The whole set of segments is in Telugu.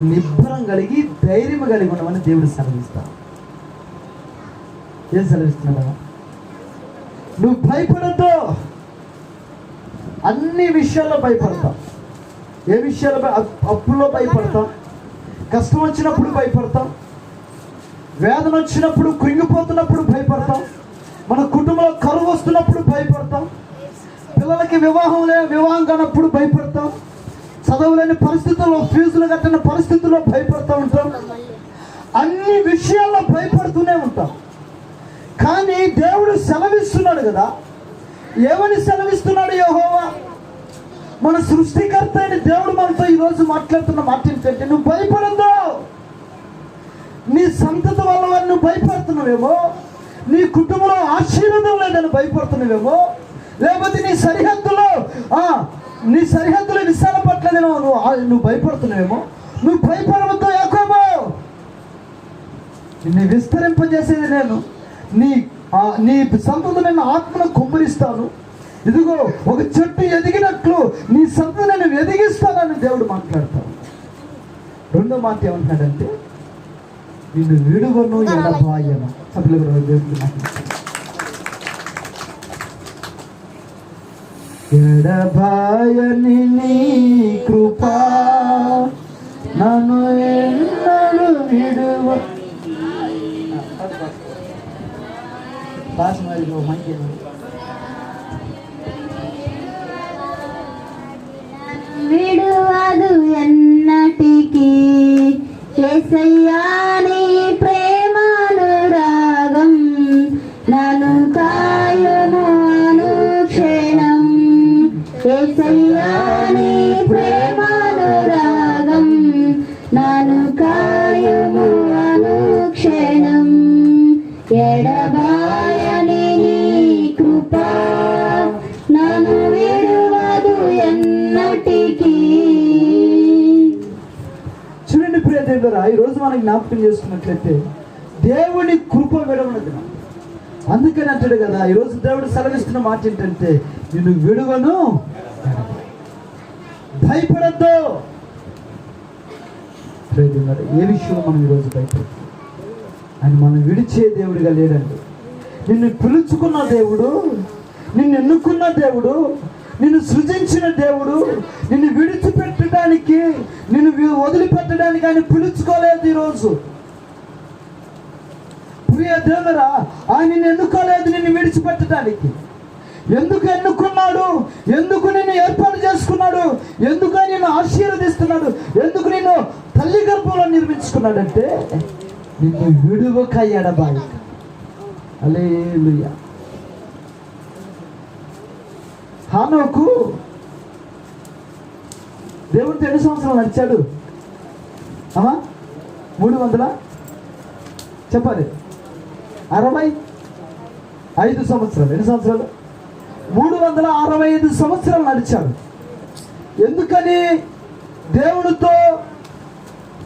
నిబ్బరం కలిగి ధైర్యం కలిగి ఉండమని దేవుడు సెలవిస్తాడు. ఏం సెలవిస్తున్నాడు? నువ్వు భయపడద్దు. అన్ని విషయాల్లో భయపడతావు. ఏ విషయాల్లో? అప్పుల్లో భయపడతాం, కష్టం వచ్చినప్పుడు భయపడతాం, వేదన వచ్చినప్పుడు కృంగిపోతున్నప్పుడు భయపడతాం, మన కుటుంబంలో కరువు వస్తున్నప్పుడు భయపడతాం, పిల్లలకి వివాహం కానప్పుడు భయపడతాం, చదవలేని పరిస్థితుల్లో ఫీజులు కట్టిన పరిస్థితుల్లో భయపడుతూ ఉంటాం. అన్ని విషయాల్లో భయపడుతూనే ఉంటాం. కానీ దేవుడు సెలవిస్తున్నాడు కదా. ఏమని సెలవిస్తున్నాడు యెహోవా? మన సృష్టికర్త అయిన దేవుడు మనతో ఈరోజు మాట్లాడుతున్న మాట ఏంటంటే, నువ్వు భయపడద్దు. నీ సంతతి వల్ల నువ్వు భయపడుతున్నావేమో, నీ కుటుంబంలో ఆశీర్వాదం లేదని భయపడుతున్నావేమో, లేకపోతే నీ సరిహద్దులో విశాలపట్లేదేమో నువ్వు భయపడుతున్నావేమో. నువ్వు భయపడవద్దు యాకోబు. నిన్ను విస్తరింపజేసేది నేను. నీ సంతతి నేను ఆత్మను కుమ్మరిస్తాను. ఇదిగో ఒక చెట్టు ఎదిగినట్లు నీ సంతతి నేను ఎదిగిస్తానని దేవుడు మాట్లాడతాడు. రెండో మాట ఏమంటున్నాడంటే, నిన్ను విడువను ఎడబాయను. సభ్యులు దేవుడు ఎడబాయని నీ కృపా నన్ను ఎన్నడూ విడువ. విడువదు ఎన్నటికీ యేసయ్యా నీ ప్రేమానురాగం నన్ను కాయును అనుక్షణం. యేసయ్యా నీ ప్రేమానురాగం నన్ను కాయును అనుక్షణం. ఎడబాయని నీ కృపా నన్ను విడువదు ఎన్నటికీ. చూడండి ప్రియ దేవుడా, ఈరోజు మనకి జ్ఞాపకం చేసుకున్నట్లయితే దేవుని కృప విడవనది. అందుకని అంటాడు కదా, ఈరోజు దేవుడు సెలవిస్తున్న మాట ఏంటంటే, నిన్ను విడువను, భయపడద్దు. ఏ విషయంలో మనం ఈరోజు భయపడతాం? ఆయన మనం విడిచే దేవుడిగా లేడండి. నిన్ను పిలుచుకున్న దేవుడు, నిన్ను ఎన్నుకున్న దేవుడు, నిన్ను సృజించిన దేవుడు, నిన్ను విడిచిపెట్టడానికి, నిన్ను వదిలిపెట్టడానికి ఆయన పిలుచుకోలేదు. ఈరోజు ప్రియ దేవుడా, ఆయన నిన్ను ఎన్నుకోలేదు నిన్ను విడిచిపెట్టడానికి. ఎందుకు ఎన్నుకున్నాడు? ఎందుకు నిన్ను ఏర్పాటు చేసుకున్నాడు? ఎందుకు నిన్ను ఆశీర్వదిస్తున్నాడు? ఎందుకు నిన్ను తల్లి గర్భంలో నిర్మించుకున్నాడంటే, నిన్ను విడువక ఎడబాయక. హల్లెలూయా. హానోకు దేవుడితో ఎన్ని సంవత్సరాలు నడిచాడు? 300 చెప్పాలి 65 సంవత్సరాలు. ఎన్ని సంవత్సరాలు? 365 సంవత్సరాలు నడిచాడు. ఎందుకని దేవుడితో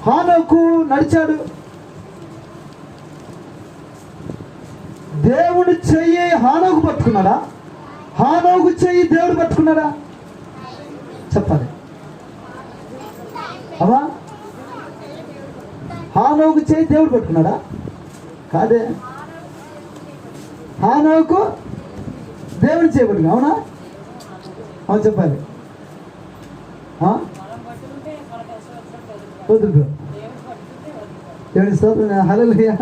హానోకు నడిచాడు? దేవుడు చెయ్యి హానోకు పట్టుకున్నాడా? హానోకు చెయ్యి దేవుడు పట్టుకున్నాడా? చెప్పాలి. అవా హానోకు చెయ్యి దేవుడు పట్టుకున్నాడా? కాదే. హానోకు దేవుడు చేయబడి. అవునా? అవును చెప్పాలి. వదులు దేవుని స్తోత్రం. హల్లెలూయా.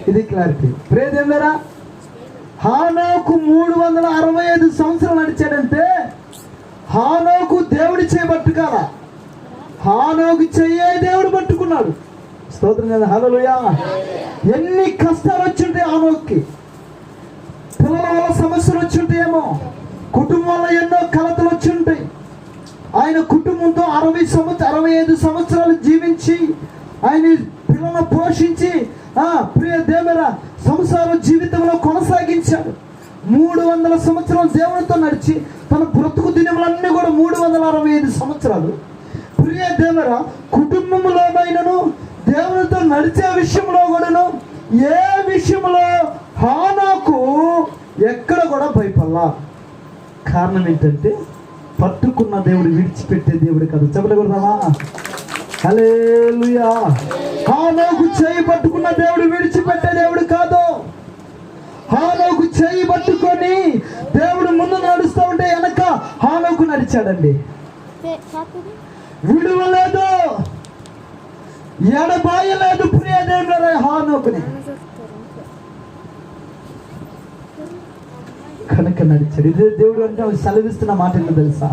ఇది క్లారిటీ. ప్రియ దేవులారా, హానోకు 365 సంవత్సరాలు నడిచాడంటే హానోకు దేవుడి చేయబట్టుకాల. హానోకు చెయ్యే దేవుడు పట్టుకున్నాడు. స్తోత్రం కదా. హల్లెలూయా. ఎన్ని కష్టాలు వచ్చుంటాయి హానోకుకి. పిల్లల వల్ల సమస్యలు వచ్చుంటాయేమో, కుటుంబం వల్ల ఎన్నో కలతలు వచ్చుంటాయి. ఆయన కుటుంబంతో 65 సంవత్సరాలు జీవించి ఆయన పిల్లలను పోషించి ప్రియ దేవుల సంసార జీవితంలో కొనసాగించాడు. 300 సంవత్సరాలు దేవునితో నడిచి తన బ్రతుకు దినములన్నీ కూడా 365 సంవత్సరాలు. ప్రియ దేవుల కుటుంబంలోనైనను దేవునితో నడిచే విషయంలో కూడాను ఏ విషయంలో హానోకు ఎక్కడ కూడా భయపడలా. కారణం ఏంటంటే, పట్టుకున్న దేవుడు విడిచిపెట్టే దేవుడు కాదు. చెప్పలేకూడదా? హల్లెలూయా. హానోకు చేయి పట్టుకున్న దేవుడు విడిచిపెట్టే దేవుడు కాదు. హానోకు చేయి పట్టుకొని దేవుడు ముందు నడుస్తూ ఉంటే వెనక హానోకు నడిచాడండి. విడువలేదు, ఎడబాయలేదు ప్రియ దేవుడు హానోకుని. కనుక నడిచాడు. ఇదే దేవుడు అంటే సెలవిస్తున్న మాట ఏంటో తెలుసా?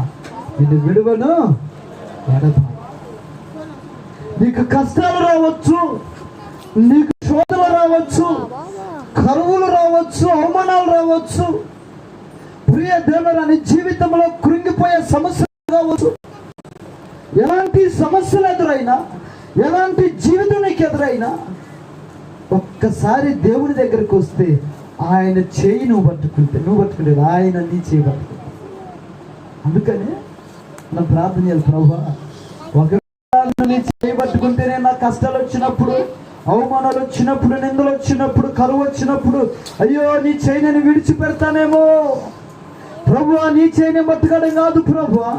నిన్ను విడువను, ఎడబాయ. నీకు కష్టాలు రావచ్చు, నీకు శోధనలు రావచ్చు, కరువులు రావచ్చు, అవమానాలు రావచ్చు, ప్రియ దేవుడు నీ జీవితంలో కృంగిపోయే సమస్యలు కావచ్చు. ఎలాంటి సమస్యలు ఎదురైనా, ఎలాంటి జీవితం నీకు ఎదురైనా, ఒక్కసారి దేవుని దగ్గరికి వస్తే ఆయన చేయి నువ్వు పట్టుకుంటే ఆయన నీ చేయి పట్టుకుంటే. అందుకని మనం ప్రార్థన చేయాలి, ప్రభువా ఒకవేళ నీ చేయి పట్టుకుంటేనే నా కష్టాలు వచ్చినప్పుడు, అవమానాలు వచ్చినప్పుడు, నిందలు వచ్చినప్పుడు, కరువు వచ్చినప్పుడు, అయ్యో నీ చేయి నేను విడిచిపెడతానేమో ప్రభువా. నీ చేయిని పట్టుకోవడం కాదు ప్రభువా,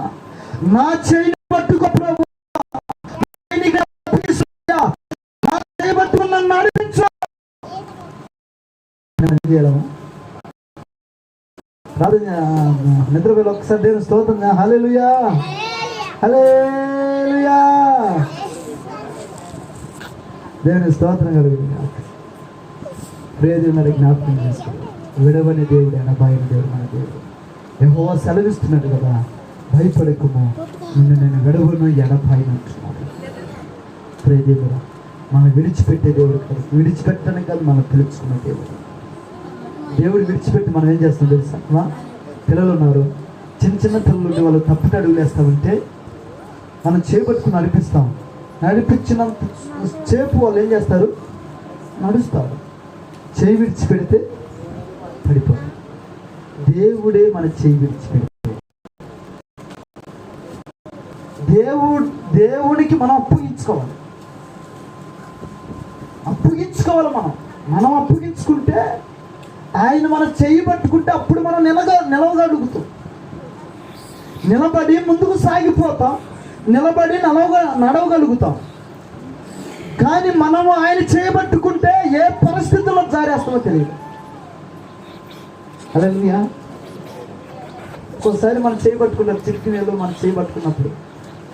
నా చేయిని పట్టుకో ప్రభువా. నా చేయి పట్టుకుని నన్ను నడిపించు. నిద్రపోయి ఒకసారి దేవుని స్తోత్రం. హల్లెలూయా, హల్లెలూయా. దేవుని స్తోత్రం కలుగుతుంది. ప్రియదేవుని జ్ఞాపకం చేసుకోవాలి. విడవని దేవుడు, ఎడబాయని దేవుడు మన దేవుడు. యెహోవా సెలవిస్తున్నాడు కదా, భయపడకుము, నిన్ను నేను విడవను, ఎడబాయను అంటున్నాడు. ప్రియదేవుడు మనం విడిచిపెట్టే దేవుడు కాదు, విడిచిపెట్టడం కాదు, మనం పిలుచుకున్న దేవుడు. దేవుడు విడిచిపెట్టి మనం ఏం చేస్తాం తెలుసా? పిల్లలు ఉన్నారు, చిన్న పిల్లలు ఉంటే వాళ్ళు తప్పుట అడుగులు వేస్తామంటే మనం చేపట్టుకుని నడిపించినంత చేపు వాళ్ళు ఏం చేస్తారు? నడుస్తారు. చేయి విడిచిపెడితే పడిపోతారు. దేవుడే మన చేయి విడిచిపెడితే, దేవుడికి మనం అప్పగించుకోవాలి. మనం అప్పగించుకుంటే, ఆయన మన చేయి పట్టుకుంటే అప్పుడు మనం నిలవగలుగుతాం. నిలబడి ముందుకు సాగిపోతాం, నిలబడి నడవగలుగుతాం. కానీ మనము ఆయన చేయబట్టుకుంటే ఏ పరిస్థితుల్లో జారేస్తామో తెలియదు. హల్లెలూయా. ఒకసారి మనం చేయబట్టుకుంటారు, చిక్కి నీళ్ళు మనం చేయబట్టుకున్నప్పుడు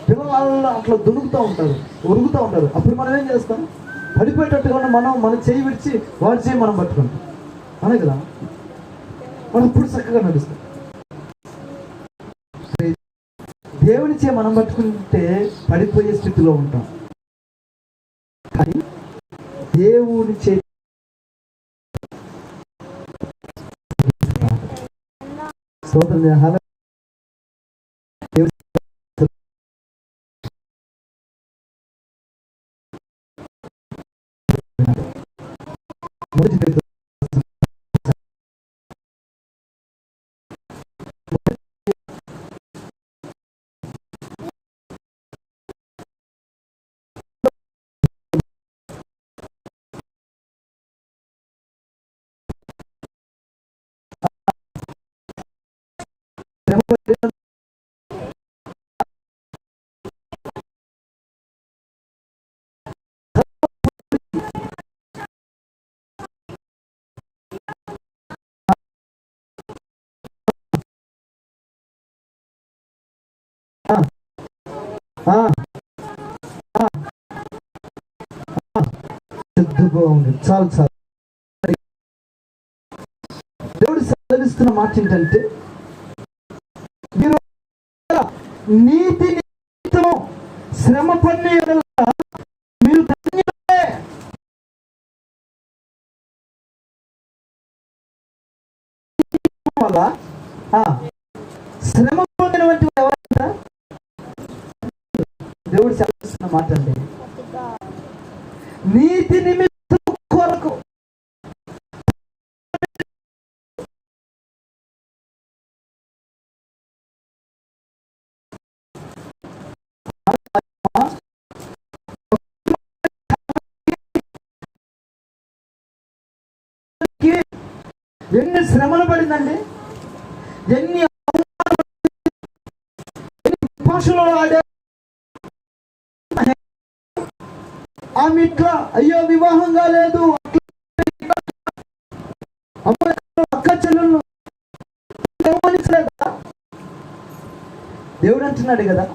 పిల్లలు అట్లా దునుకుతూ ఉంటారు, ఉరుగుతూ ఉంటారు. అప్పుడు మనం ఏం చేస్తాం? పడిపోయేటట్టుగా మన చేయి విడిచి వాడి చేయి మనం పట్టుకుంటాం. అనే కదా, మనం ఇప్పుడు చక్కగా నడుస్తాం. దేవుని చేయి మనం పట్టుకుంటే పడిపోయే స్థితిలో ఉంటాం. కానీ దేవుని చేయి స్తోత్రం. చాలు. దేవుడు సెలవిస్తున్న మాట ఏంటంటే, మీరు నీతి నిమిత్తము శ్రమ పడిన మీరు ధన్యులే. శ్రమ పొందినటువంటి ఎవరైనా దేవుడు సెలవిస్తున్న మాట అండి. నీతి నిమిత్తం కొరకు ఎన్ని శ్రమలు పడిందండి, ఎన్ని భాషలో ఆడే ఆమె ఇట్లా, అయ్యో వివాహం కాలేదు, అక్క చెల్లెళ్ళు అవమానించలేదా? దేవుడు అంటున్నాడు కదా,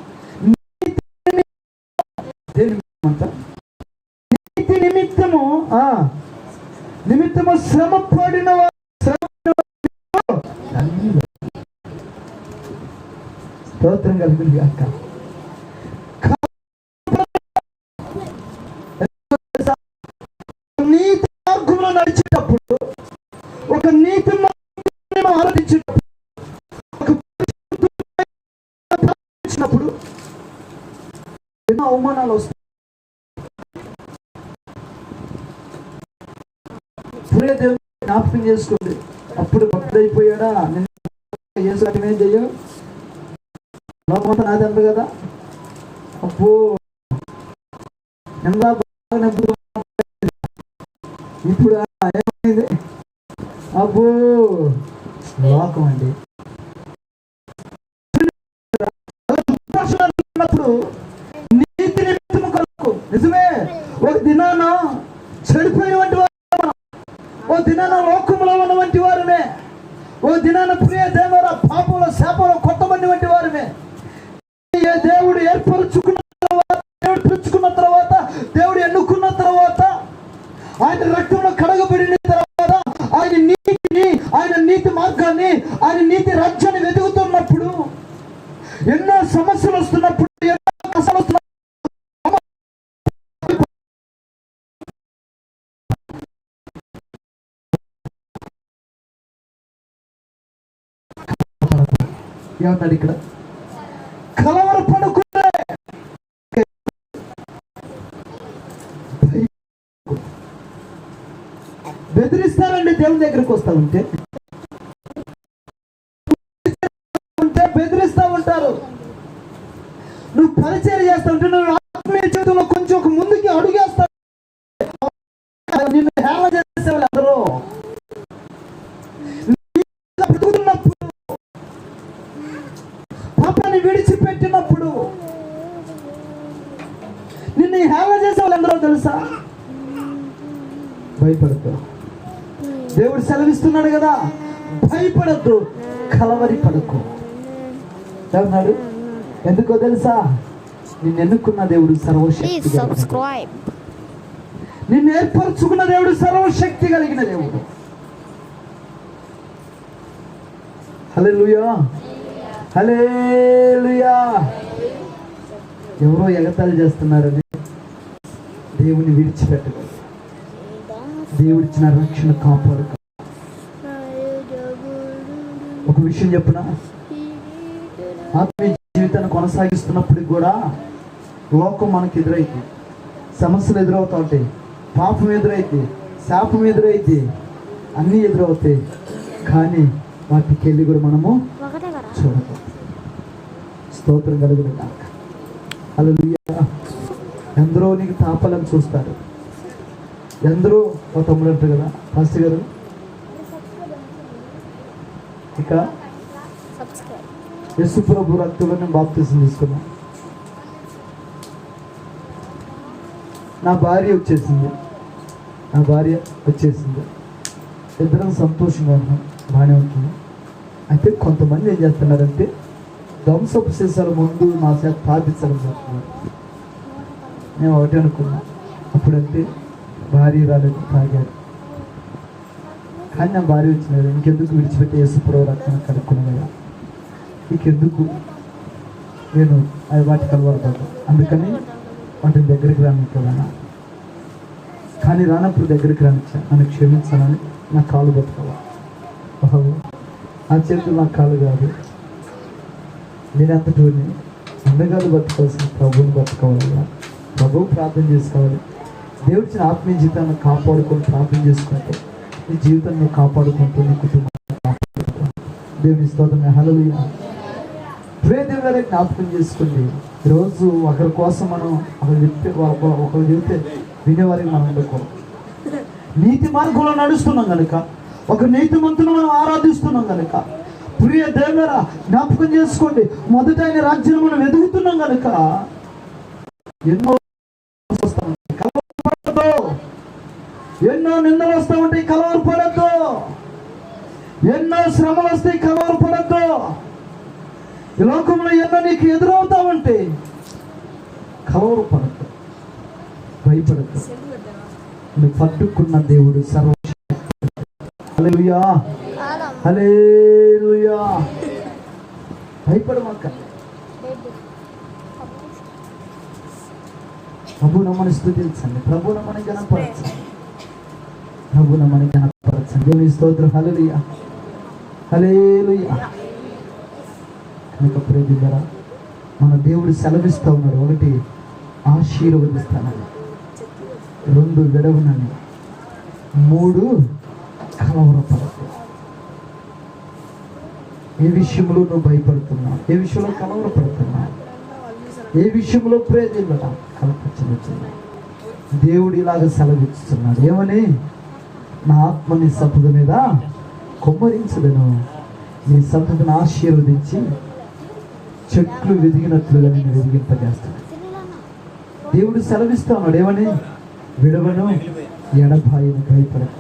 నీతి నిమిత్తము శ్రమ పడిన స్తోత్రం కలిగింది అక్క. నీతి మార్గంలో నడిచేటప్పుడు, ఒక నీతి మార్గంలో ఆరాధించేటప్పుడు, ఎన్నో అవమానాలు వస్తాయి. పురే దేవుని జ్ఞాపకం చేసుకోండి. అప్పుడు భక్తుడైపోయాడా, ఏం చెయ్యు లోకమంతా నాది అంత కదా, అప్పు ఎంత ఇప్పుడు ఏమైంది, అబ్బో లోకం అండి. నీతి నిమిత్తము కొరకు నిజమే, ఒక దినాన చెడిపోయినటువంటి వారు, ఓ దినాన లోకంలో ఉన్నటువంటి వారమే, ఓ దినాన ప్రియ దేవుల పాపంలో శాపంలో కొట్టబడినటువంటి వారమే. దేవుడు ఏర్పరుచుకున్న తర్వాత, దేవుడు పిలుచుకున్న తర్వాత, దేవుడు ఎన్నుకున్న తర్వాత, ఆయన రక్తంలో కడగబడిన తర్వాత, ఆయన నీతిని, ఆయన నీతి మార్గాన్ని, ఆయన నీతి రాజ్యాన్ని వెతుకుతున్నప్పుడు, ఎన్నో సమస్యలు వస్తున్నప్పుడు, ఎన్నో కష్టాలు వస్తున్నప్పుడు, ఏమన్నాడు ఇక్కడ, కలవరపడకుంటే బెదిరిస్తారండి. దేవుని దగ్గరికి వస్తా ఉంటే బెదిరిస్తా ఉంటారు. నువ్వు పరిచయం చేస్తా ఉంటే, నువ్వు ఆత్మీయ జీవితంలో కొంచెం ఒక ముందుకి అడుగేస్తా, నిన్ను హేళన చేసేవాళ్ళు అందరూ. బ్రతుకుతున్నప్పుడు, పాపాన్ని విడిచిపెట్టినప్పుడు నిన్ను హేళన చేసేవాళ్ళు ఎందరో తెలుసా? భయపడద్దు. దేవుడు సెలవిస్తున్నాడు కదా, భయపడద్దు, కలవరి పడకు అన్నాడు. ఎందుకో తెలుసా? నిన్ను ఎన్నుకున్న దేవుడు సర్వశక్తి, నిన్ను ఏర్పరచుకున్న దేవుడు సర్వశక్తి కలిగిన దేవుడు. హల్లెలూయా, హల్లెలూయా. ఎవరో ఎగతాళి చేస్తున్నారని దేవుని విడిచిపెట్టగలరు. దేవుడిచ్చిన రక్షణ కాపాడు. ఒక విషయం చెప్పునా, ఆత్మీయ జీవితాన్ని కొనసాగిస్తున్నప్పుడు కూడా లోకం మనకు ఎదురైతే, సమస్యలు ఎదురవుతా ఉంటాయి, పాపం ఎదురైతే, శాపం ఎదురైతే, అన్నీ ఎదురవుతాయి. కానీ వాటికి వెళ్ళి కూడా మనము చూడదు. స్తోత్రం కలుగును గాక. హల్లెలూయా. ఎందరో నీకు తాపాలని చూస్తారు, ఎందరో ఒక తమ్ముడు అంటారు కదా, పాస్టర్ గారు ఇక యేసు ప్రభు రక్తంలో నేను బాప్తిసం తీసుకున్నా, నా భార్య వచ్చేసింది, ఇద్దరం సంతోషంగా ఉన్నాం, బాగానే ఉంటుంది. అయితే కొంతమంది ఏం చేస్తున్నారంటే, ధ్వంసపు సీసాల ముందు నా చేత తాపించడం చేస్తున్నారు. నేను ఒకటి అనుకున్నా, అప్పుడంటే భార్య రాలేదు, తాగారు. కానీ నా భార్య వచ్చినారు, ఇంకెందుకు విడిచిపెట్టి యేసుప్రభు రక్తాన్ని కడుక్కున్నాయా, ఇంకెందుకు నేను అది వాటికి అలవాటు, అందుకని వాటిని దగ్గరికి రానివ్వనా. కానీ రానప్పుడు దగ్గరికి రానిచ్చా, నన్ను క్షమించాలని, నా కాలు బతుకోవా, ఆ చేతులు నా కాలు కాదు, నేను అంతటోని అందగాలు బతుకోవాల్సిన ప్రభువుని బతుకోవాలి, ప్రభువు ప్రార్థన చేసుకోవాలి. దేవుడిచ్చిన ఆత్మీయ జీవితాన్ని కాపాడుకొని ప్రార్థన చేసుకుంటే, నీ జీవితాన్ని కాపాడుకుంటూ, నీ కుటుంబాన్ని కాపాడుకుంటూ, దేవుని స్తోత్రం. హల్లెలూయా. ప్రేదేవి గారి జ్ఞాపకం చేసుకోండి. ఈరోజు ఒకరి కోసం మనం ఒకరు చెప్తే వినేవారికి మనం ఉండకూడదు. నీతి మార్గంలో నడుస్తున్నాం కనుక, ఒక నీతిమంతును మనం ఆరాధిస్తున్నాం కనుక, ప్రియ దేవులారా జ్ఞాపకం చేసుకోండి, మొదట ఆయన రాజ్యం మనం ఎదుగుతున్నాం కనుక ఎన్నో ఎన్నో నిందలు వస్తూ ఉంటాయి, కలవరపడద్దు. ఎన్నో శ్రమలు వస్తాయి, కలవరపడద్దు. ఈ లోకంలో ఎన్నో నీకు ఎదురవుతా ఉంటే కలవరపడద్దు, భయపడద్దు. నువ్వు పట్టుకున్న దేవుడు సర్వశక్తుడు. హల్లెలూయా, హల్లెలూయా. భయపడమాక. ప్రభు నమ్మని స్తుతించండి, ప్రభు నమ్మని గణపరచండి, ప్రభు నమ్మని గణపరచండి. దేవుని స్తోత్రం. హల్లెలూయా, హల్లెలూయా. కనుక ప్రేమికులారా, మన దేవుడు సెలవిస్తూ ఉన్నాడు. ఒకటి, ఆశీర్వదిస్తానని. రెండు, విడవనని. మూడు, కలవరపడదు. ఏ విషయంలో నువ్వు భయపడుతున్నావు? ఏ విషయంలో కలవరపడుతున్నావు? ఏ విషయంలో ప్రేమికులారా కలపచ్చున్నావు? దేవుడు ఇలాగ సెలవిస్తున్నాడు. ఏమని? నా ఆత్మ నీ సంపద మీద కొమ్మరించదను, నీ సంపదను ఆశీర్వదించి చెట్లు వెదిగినట్లుగా నేను వెదిగింపజేస్తాను. దేవుడు సెలవిస్తా ఉన్నాడు. ఏమని? విడవను, ఎడబాయను, భయపడుతున్నాడు.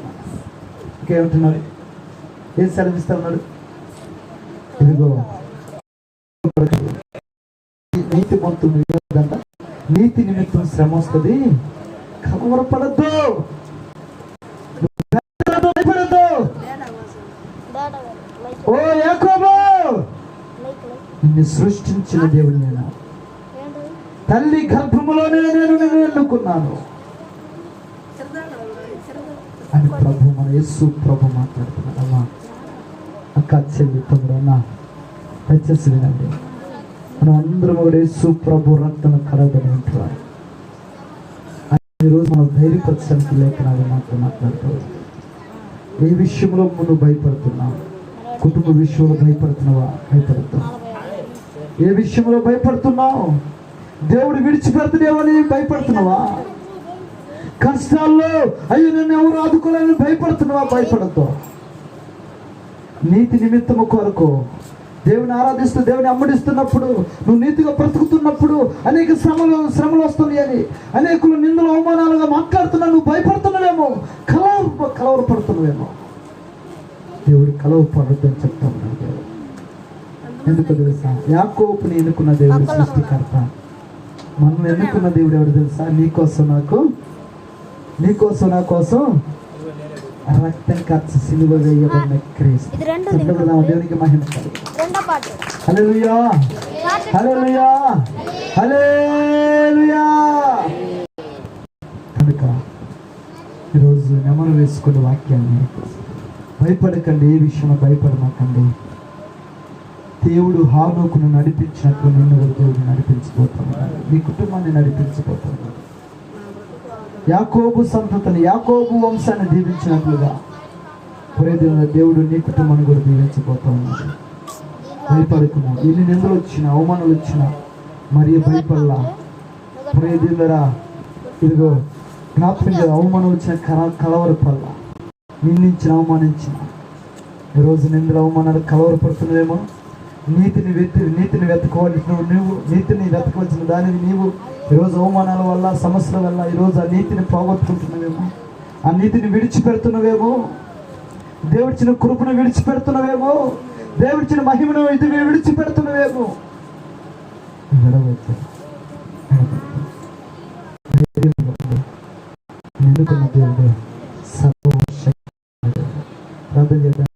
ఇంకేమంటున్నాడు? ఏం సెలవిస్తా ఉన్నాడు? ఇదిగో నీతి మంతుడు అంట, నీతి నిమిత్తం శ్రమ వస్తుంది, కలవరపడద్దు, భయపడద్దు. ఓ యాకోబు, నిన్ను సృష్టించిన దేవుడు నేను, తల్లి గర్భములోనే నేను నిన్ను ఎన్నుకున్నాను అని ప్రభు, మన యేసు ప్రభు మాట్లాడుతున్నాడు. అమ్మా, అక్క, చెల్లి, తమ్ముడు, అన్న, దయచేసి వినండి. మనం అందరం కూడా యేసు ప్రభు రక్తం కడగని ఉంటారు. ఈరోజు మనం ధైర్యపరచడానికి లేఖనాలు మాట్లాడుతారు. ఏ విషయంలో నువ్వు భయపడుతున్నావు? కుటుంబ విషయంలో భయపడుతున్నావా? భయపడుతున్నావు. ఏ విషయంలో భయపడుతున్నావు? దేవుడు విడిచిపెడతాడేమని భయపడుతున్నావా? కష్టాల్లో అయ్యో నన్ను ఎవరు ఆదుకోలేని భయపడుతున్నావా? భయపడద్దు. నీతి నిమిత్తము కొరకు దేవుని ఆరాధిస్తూ దేవుని అమ్మడిస్తున్నప్పుడు, నువ్వు నీతిగా బ్రతుకుతున్నప్పుడు అనేక శ్రమలు వస్తున్నాయి అని అనేకులు నిందలు అవమానాలుగా మాట్లాడుతున్నా, నువ్వు భయపడుతున్నావేమో, కలవరపడుతున్నావేమో. దేవుడు కలవరపడద్దు అని చెప్తా ఉన్నాడు దేవుడు. ఎందుకు తెలుసా? యాకోబుని ఎన్నుకున్న దేవుడు సృష్టికర్త. మనం ఎన్నుకున్న దేవుడు ఎవడు తెలుసా? నీకోసం నా కోసం రక్తం ఖర్చు సిలువ వేయబడిన క్రీస్తు. దేవునికి మహిమ కలుగును. హల్లెలూయా, హల్లెలూయా, హల్లెలూయా. కనుక ఈరోజు నెమరు వేసుకున్న వాక్యాన్ని, భయపడకండి, ఏ విషయంలో భయపడమాకండి. దేవుడు హానోకును నడిపించినట్లు నిన్ను దేవుడు నడిపించబోతున్నాడు, నీ కుటుంబాన్ని నడిపించబోతున్నాడు. యాకోబు సంతతిని, యాకోబు వంశాన్ని దీవించినట్లుగా దేవుడు నీ కుటుంబాన్ని కూడా దీవించబోతా ఉన్నాడు. భయపడకము. ఎన్ని నిందలు వచ్చినా, అవమానాలు వచ్చినా మరి భయపడలా. ప్రేదిలరా, ఇదిగో జ్ఞాపకం, అవమానం వచ్చిన కలవరపడలా. నిందించిన, అవమానించిన, ఈరోజు నిందలు అవమానాలు కలవరపడుతున్నావేమో. నీతిని వెతకవాలి. నువ్వు నీతిని వెతకవలసిన దానిని నీవు ఈరోజు అవమానాల వల్ల, సమస్యల వల్ల ఈరోజు ఆ నీతిని పోగొట్టుకుంటున్నావేమో. ఆ నీతిని విడిచిపెడుతున్నావేమో. దేవుడిచ్చిన కృపను విడిచిపెడుతున్నావేమో. దేవుడిచ్చిన మహిమను ఇది విడిచిపెడుతున్నావేమో. ఎందుకున్న దేవుడు ప్రార్థన చేద్దాం.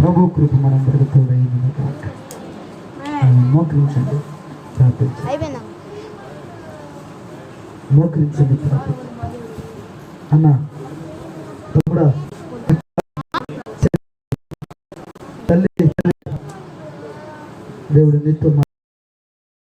ప్రభు కృప మనందరికీ తోడైంది కాక. మోకరించండి, ప్రార్థించండి. మోకరించండి, ప్రార్థించండి. అన్న, తమ్ముడా, తల్లి, దేవుడు నీతో